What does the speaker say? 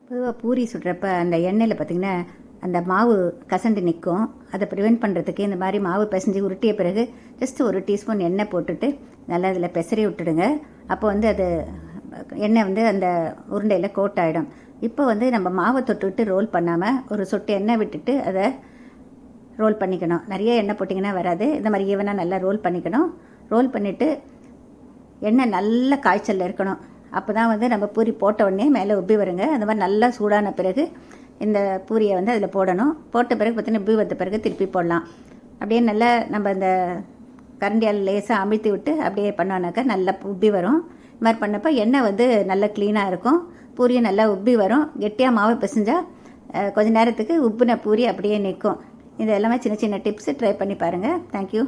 பொதுவாக பூரி சுடுறப்ப அந்த எண்ணெயில் பார்த்திங்கன்னா அந்த மாவு கசண்டு நிற்கும். அதை ப்ரிவெண்ட் பண்ணுறதுக்கு இந்த மாதிரி மாவு பிசைஞ்சு உருட்டிய பிறகு ஜஸ்ட் ஒரு டீஸ்பூன் எண்ணெய் போட்டுட்டு நல்லா அதில் பெசரி விட்டுடுங்க. அப்போ வந்து அது எண்ணெய் வந்து அந்த உருண்டையில் கோட் ஆகிடும். இப்போ வந்து நம்ம மாவை தொட்டுவிட்டு ரோல் பண்ணாமல் ஒரு சொட்டு எண்ணெய் விட்டுட்டு அதை ரோல் பண்ணிக்கணும். நிறைய எண்ணெய் போட்டிங்கன்னா வராது. இந்த மாதிரி ஈவனாக நல்லா ரோல் பண்ணிக்கணும். ரோல் பண்ணிவிட்டு எண்ணெய் நல்ல காய்ச்சலில் இருக்கணும். அப்போ தான் வந்து நம்ம பூரி போட்ட உடனே மேலே உப்பி வருங்க. அந்த மாதிரி நல்லா சூடான பிறகு இந்த பூரியை வந்து அதில் போடணும். போட்ட பிறகு பார்த்திங்கன்னா உப்பி வந்த பிறகு திருப்பி போடலாம். அப்படியே நல்லா நம்ம இந்த கரண்டியால் லேசாக அமிழ்த்தி விட்டு அப்படியே பண்ணோன்னாக்கா நல்லா உப்பி வரும். இது மாதிரி பண்ணப்போ எண்ணெய் வந்து நல்லா க்ளீனாக இருக்கும். பூரியும் நல்லா உப்பி வரும். கெட்டியாக மாவை பிசைஞ்சால் கொஞ்சம் நேரத்துக்கு உப்புன பூரி அப்படியே நிற்கும். இது எல்லாமே சின்ன சின்ன டிப்ஸு ட்ரை பண்ணி பாருங்கள். தேங்க்யூ.